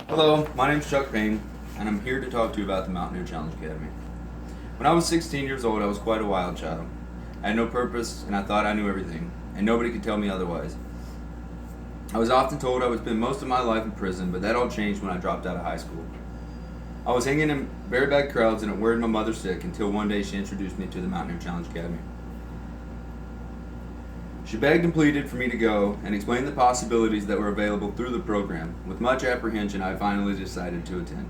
Hello, my name's Chuck Payne, and I'm here to talk to you about the Mountaineer Challenge Academy. When I was 16 years old, I was quite a wild child. I had no purpose, and I thought I knew everything, and nobody could tell me otherwise. I was often told I would spend most of my life in prison, but that all changed when I dropped out of high school. I was hanging in very bad crowds, and it worried my mother sick until one day she introduced me to the Mountaineer Challenge Academy. She begged and pleaded for me to go and explained the possibilities that were available through the program. With much apprehension, I finally decided to attend.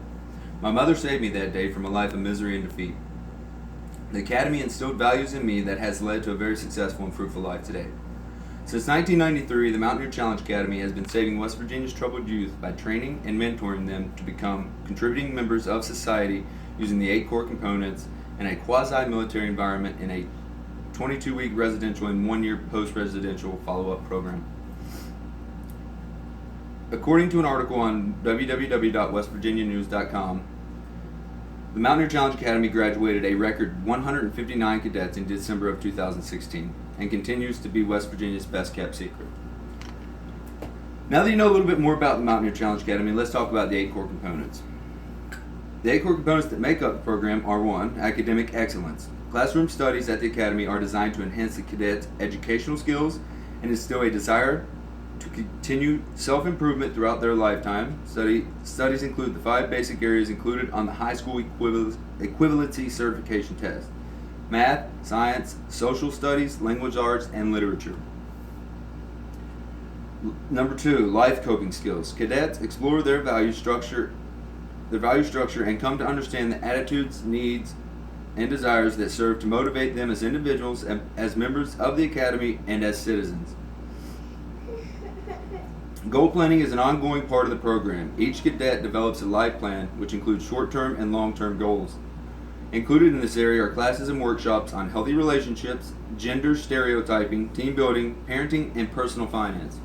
My mother saved me that day from a life of misery and defeat. The Academy instilled values in me that has led to a very successful and fruitful life today. Since 1993, the Mountaineer Challenge Academy has been saving West Virginia's troubled youth by training and mentoring them to become contributing members of society using the 8 core components in a quasi-military environment in a 22-week residential and 1-year post-residential follow-up program. According to an article on www.westvirginianews.com, the Mountaineer Challenge Academy graduated a record 159 cadets in December of 2016 and continues to be West Virginia's best-kept secret. Now that you know a little bit more about the Mountaineer Challenge Academy, let's talk about the 8 core components. The 8 core components that make up the program are 1. Academic excellence. Classroom studies at the Academy are designed to enhance the cadets' educational skills and instill a desire to continue self-improvement throughout their lifetime. Studies include the 5 basic areas included on the high school equivalency certification test: math, science, social studies, language arts, and literature. Number 2, life coping skills. Cadets explore their value structure and come to understand the attitudes, needs, and desires that serve to motivate them as individuals, as members of the Academy, and as citizens. Goal planning is an ongoing part of the program. Each cadet develops a life plan, which includes short-term and long-term goals. Included in this area are classes and workshops on healthy relationships, gender stereotyping, team building, parenting, and personal finance.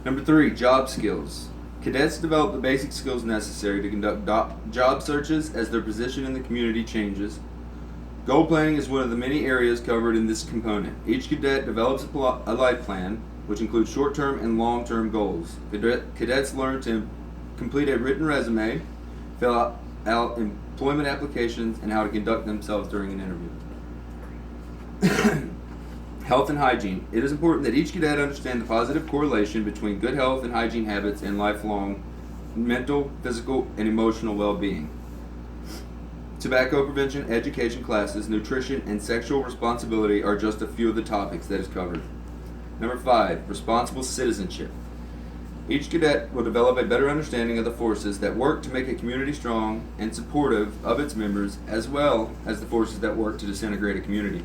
Number 3, job skills. Cadets develop the basic skills necessary to conduct job searches as their position in the community changes. Goal planning is one of the many areas covered in this component. Each cadet develops a life plan, which includes short-term and long-term goals. Cadets learn to complete a written resume, fill out employment applications, and how to conduct themselves during an interview. Health and hygiene. It is important that each cadet understand the positive correlation between good health and hygiene habits and lifelong mental, physical, and emotional well-being. Tobacco prevention, education classes, nutrition, and sexual responsibility are just a few of the topics that is covered. Number 5, responsible citizenship. Each cadet will develop a better understanding of the forces that work to make a community strong and supportive of its members, as well as the forces that work to disintegrate a community.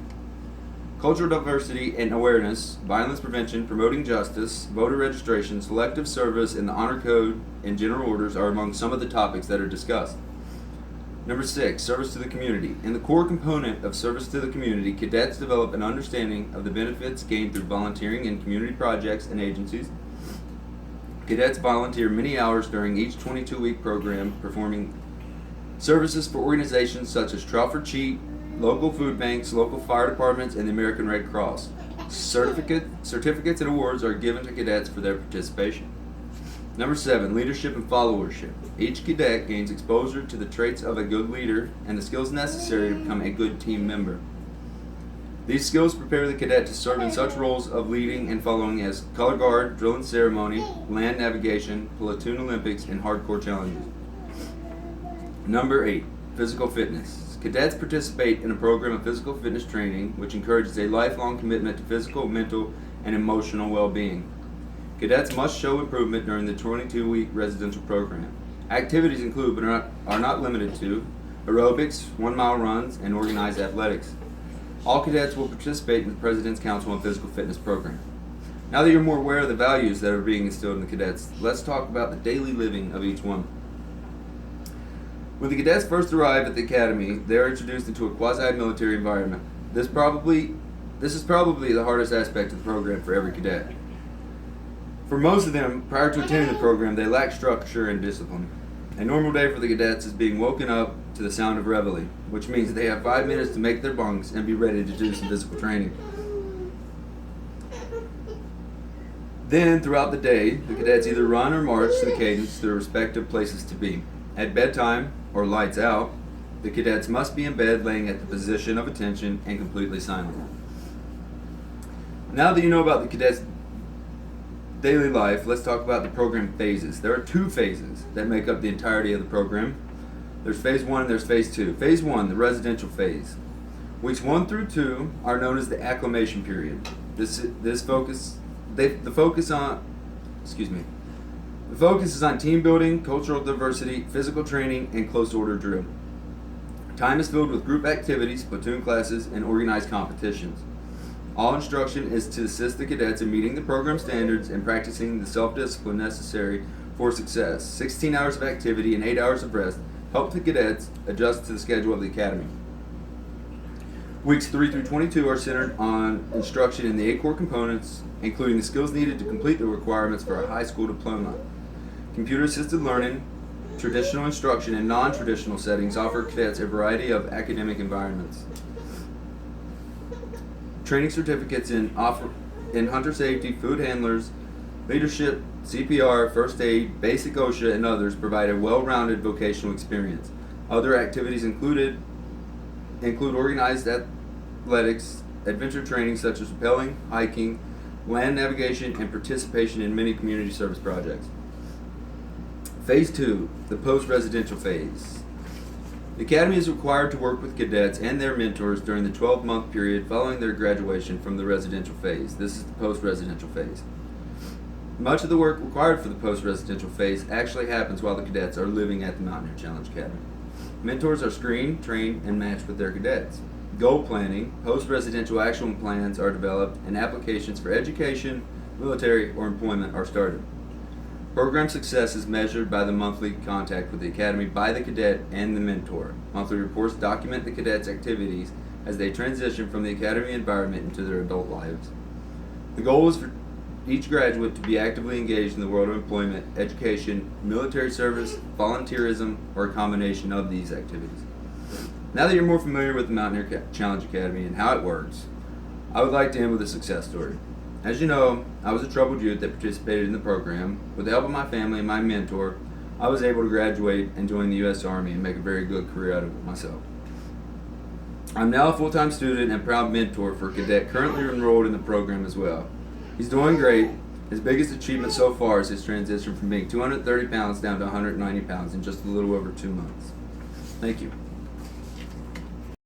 Cultural diversity and awareness, violence prevention, promoting justice, voter registration, selective service, and the honor code and general orders are among some of the topics that are discussed. Number 6, service to the community. In the core component of service to the community, cadets develop an understanding of the benefits gained through volunteering in community projects and agencies. Cadets volunteer many hours during each 22-week program, performing services for organizations such as Trout for Cheat, local food banks, local fire departments, and the American Red Cross. Certificates and awards are given to cadets for their participation. Number 7, leadership and followership. Each cadet gains exposure to the traits of a good leader and the skills necessary to become a good team member. These skills prepare the cadet to serve in such roles of leading and following as color guard, drill and ceremony, land navigation, platoon Olympics, and hardcore challenges. Number 8, physical fitness. Cadets participate in a program of physical fitness training which encourages a lifelong commitment to physical, mental, and emotional well-being. Cadets must show improvement during the 22-week residential program. Activities include, but are not limited to, aerobics, 1-mile runs, and organized athletics. All cadets will participate in the President's Council on Physical Fitness program. Now that you're more aware of the values that are being instilled in the cadets, let's talk about the daily living of each one. When the cadets first arrive at the Academy, they are introduced into a quasi-military environment. This is probably the hardest aspect of the program for every cadet. For most of them, prior to attending the program, they lack structure and discipline. A normal day for the cadets is being woken up to the sound of reveille, which means they have 5 minutes to make their bunks and be ready to do some physical training. Then, throughout the day, the cadets either run or march to the cadence to their respective places to be. At bedtime, or lights out, the cadets must be in bed laying at the position of attention and completely silent. Now that you know about the cadets' daily life, let's talk about the program phases. There are 2 phases that make up the entirety of the program. There's phase 1 and there's phase 2. Phase 1, the residential phase. Weeks 1 through 2 are known as the acclimation period. The focus is on team building, cultural diversity, physical training, and close order drill. Time is filled with group activities, platoon classes, and organized competitions. All instruction is to assist the cadets in meeting the program standards and practicing the self-discipline necessary for success. 16 hours of activity and 8 hours of rest help the cadets adjust to the schedule of the academy. Weeks 3 through 22 are centered on instruction in the 8 core components, including the skills needed to complete the requirements for a high school diploma. Computer-assisted learning, traditional instruction, and non-traditional settings offer cadets a variety of academic environments. Training certificates in hunter safety, food handlers, leadership, CPR, first aid, basic OSHA, and others provide a well-rounded vocational experience. Other activities include organized athletics, adventure training such as rappelling, hiking, land navigation, and participation in many community service projects. Phase 2, the post-residential phase. The Academy is required to work with cadets and their mentors during the 12-month period following their graduation from the residential phase. This is the post-residential phase. Much of the work required for the post-residential phase actually happens while the cadets are living at the Mountaineer Challenge Academy. Mentors are screened, trained, and matched with their cadets. Goal planning, post-residential action plans are developed, and applications for education, military, or employment are started. Program success is measured by the monthly contact with the Academy by the cadet and the mentor. Monthly reports document the cadets' activities as they transition from the Academy environment into their adult lives. The goal is for each graduate to be actively engaged in the world of employment, education, military service, volunteerism, or a combination of these activities. Now that you're more familiar with the Mountaineer Challenge Academy and how it works, I would like to end with a success story. As you know, I was a troubled youth that participated in the program. With the help of my family and my mentor, I was able to graduate and join the U.S. Army and make a very good career out of it myself. I'm now a full-time student and proud mentor for a cadet currently enrolled in the program as well. He's doing great. His biggest achievement so far is his transition from being 230 pounds down to 190 pounds in just a little over 2 months. Thank you.